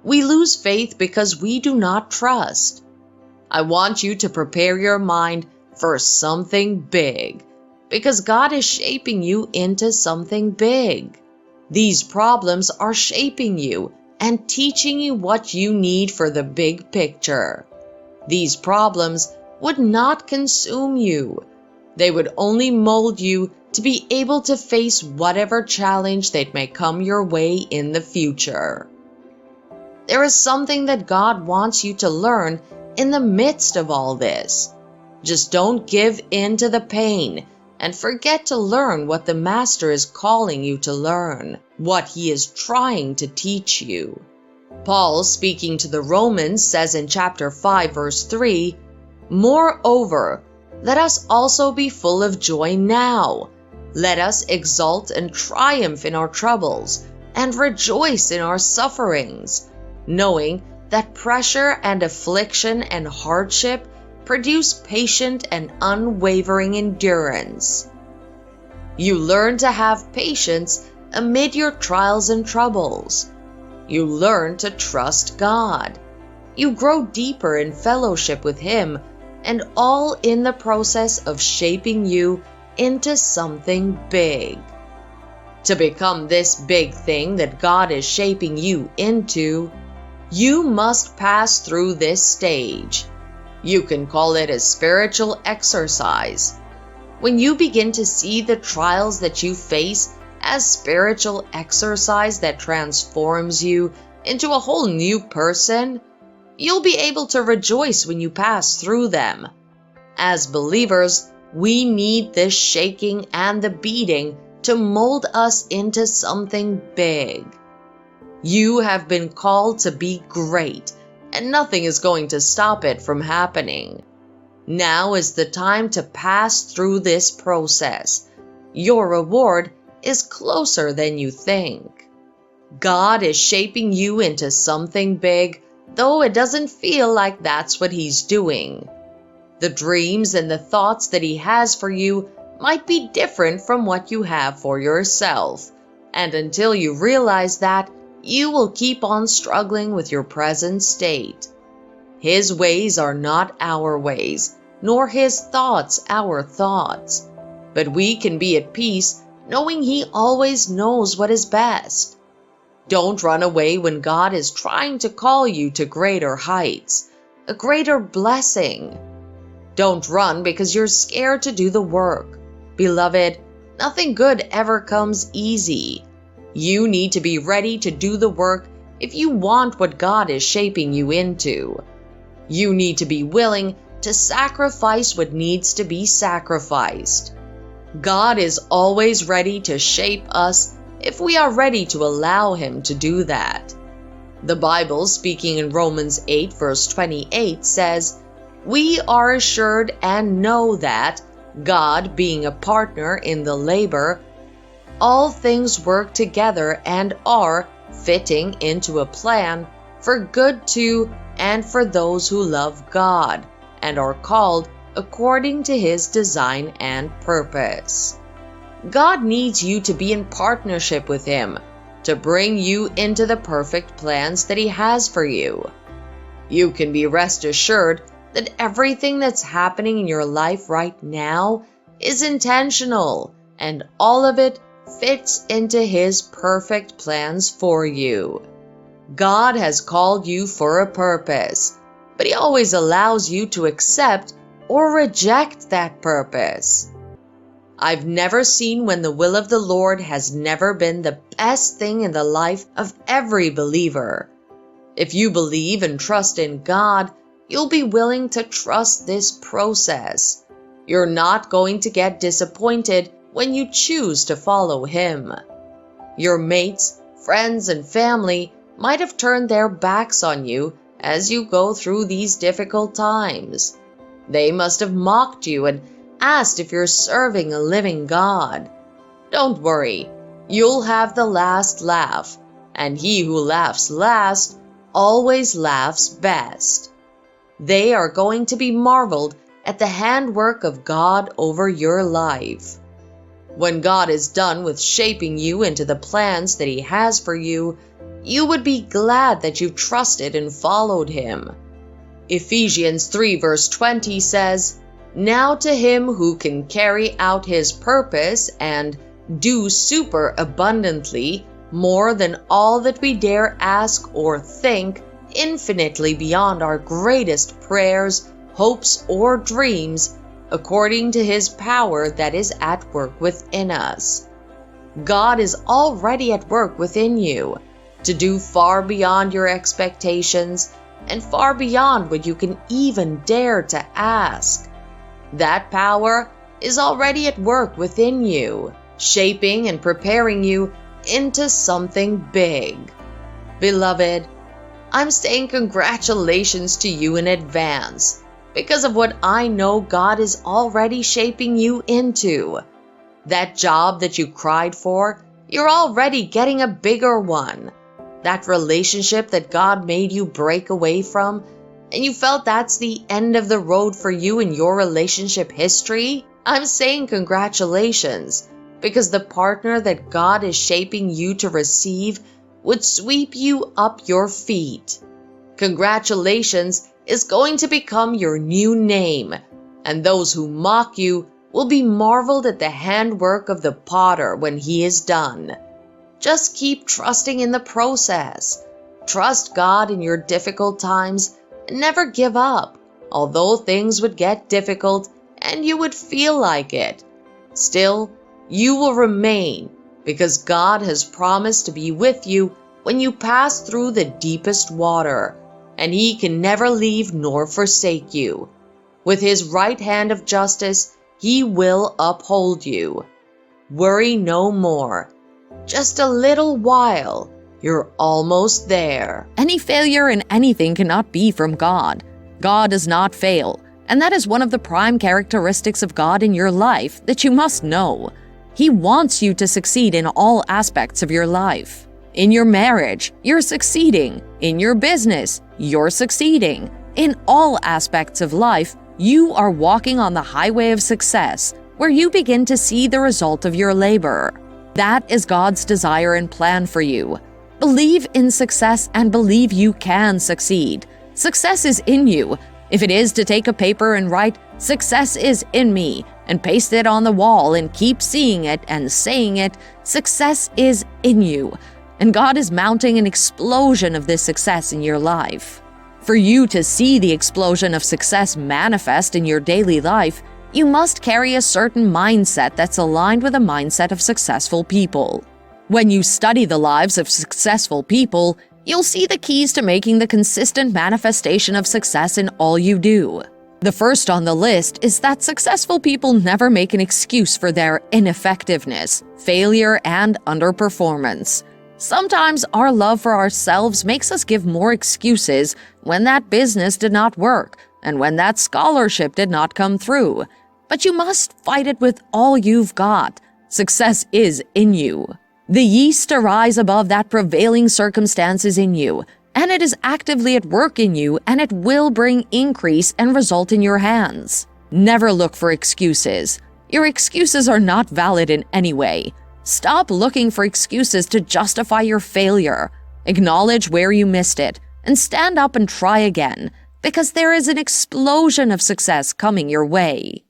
We lose faith because we do not trust. I want you to prepare your mind for something big, because God is shaping you into something big. These problems are shaping you and teaching you what you need for the big picture. These problems would not consume you. They would only mold you to be able to face whatever challenge that may come your way in the future. There is something that God wants you to learn in the midst of all this. Just don't give in to the pain and forget to learn what the Master is calling you to learn, what He is trying to teach you. Paul, speaking to the Romans, says in chapter 5, verse 3, "Moreover, let us also be full of joy now. Let us exult and triumph in our troubles and rejoice in our sufferings, knowing that pressure and affliction and hardship produce patient and unwavering endurance." You learn to have patience amid your trials and troubles. You learn to trust God. You grow deeper in fellowship with Him, and all in the process of shaping you into something big. To become this big thing that God is shaping you into, you must pass through this stage. You can call it a spiritual exercise. When you begin to see the trials that you face as spiritual exercise that transforms you into a whole new person, you'll be able to rejoice when you pass through them. As believers, we need this shaking and the beating to mold us into something big. You have been called to be great, and nothing is going to stop it from happening. Now is the time to pass through this process. Your reward is closer than you think. God is shaping you into something big, though it doesn't feel like that's what He's doing. The dreams and the thoughts that He has for you might be different from what you have for yourself, and until you realize that, you will keep on struggling with your present state. His ways are not our ways, nor His thoughts our thoughts. But we can be at peace knowing He always knows what is best. Don't run away when God is trying to call you to greater heights, a greater blessing. Don't run because you're scared to do the work. Beloved, nothing good ever comes easy. You need to be ready to do the work if you want what God is shaping you into. You need to be willing to sacrifice what needs to be sacrificed. God is always ready to shape us if we are ready to allow Him to do that. The Bible, speaking in Romans 8, verse 28, says, "We are assured and know that, God being a partner in the labor, all things work together and are fitting into a plan for good to and for those who love God and are called according to His design and purpose." God needs you to be in partnership with Him to bring you into the perfect plans that He has for you. You can be rest assured that everything that's happening in your life right now is intentional, and all of it fits into His perfect plans for you. God has called you for a purpose, but He always allows you to accept or reject that purpose. I've never seen when the will of the Lord has never been the best thing in the life of every believer. If you believe and trust in God, you'll be willing to trust this process. You're not going to get disappointed when you choose to follow Him. Your mates, friends, and family might have turned their backs on you as you go through these difficult times. They must have mocked you and asked if you're serving a living God. Don't worry, you'll have the last laugh, and he who laughs last always laughs best. They are going to be marveled at the handwork of God over your life. When God is done with shaping you into the plans that He has for you, you would be glad that you trusted and followed Him. Ephesians 3 verse 20 says, "Now to Him who can carry out His purpose and do super abundantly, more than all that we dare ask or think, infinitely beyond our greatest prayers, hopes, or dreams, according to His power that is at work within us." God is already at work within you to do far beyond your expectations and far beyond what you can even dare to ask. That power is already at work within you, shaping and preparing you into something big. Beloved, I'm saying congratulations to you in advance because of what I know God is already shaping you into. That job that you cried for, you're already getting a bigger one. That relationship that God made you break away from, and you felt that's the end of the road for you in your relationship history, I'm saying congratulations, because the partner that God is shaping you to receive would sweep you up your feet. Congratulations is going to become your new name, and those who mock you will be marveled at the handwork of the potter when he is done. Just keep trusting in the process. Trust God in your difficult times and never give up, although things would get difficult and you would feel like it. Still, you will remain because God has promised to be with you when you pass through the deepest water, and He can never leave nor forsake you. With His right hand of justice, He will uphold you. Worry no more. Just a little while, you're almost there. Any failure in anything cannot be from God. God does not fail, and that is one of the prime characteristics of God in your life that you must know. He wants you to succeed in all aspects of your life. In your marriage, you're succeeding. In your business, you're succeeding. In all aspects of life, you are walking on the highway of success, where you begin to see the result of your labor. That is God's desire and plan for you. Believe in success and believe you can succeed. Success is in you. If it is to take a paper and write, "Success is in me," and paste it on the wall and keep seeing it and saying it, success is in you. And God is mounting an explosion of this success in your life. For you to see the explosion of success manifest in your daily life, you must carry a certain mindset that's aligned with the mindset of successful people. When you study the lives of successful people, you'll see the keys to making the consistent manifestation of success in all you do. The first on the list is that successful people never make an excuse for their ineffectiveness, failure, and underperformance. Sometimes our love for ourselves makes us give more excuses when that business did not work and when that scholarship did not come through. But you must fight it with all you've got. Success is in you. The yeast to rise above that prevailing circumstances in you, and it is actively at work in you, and it will bring increase and result in your hands. Never look for excuses. Your excuses are not valid in any way. Stop looking for excuses to justify your failure. Acknowledge where you missed it, and stand up and try again, because there is an explosion of success coming your way.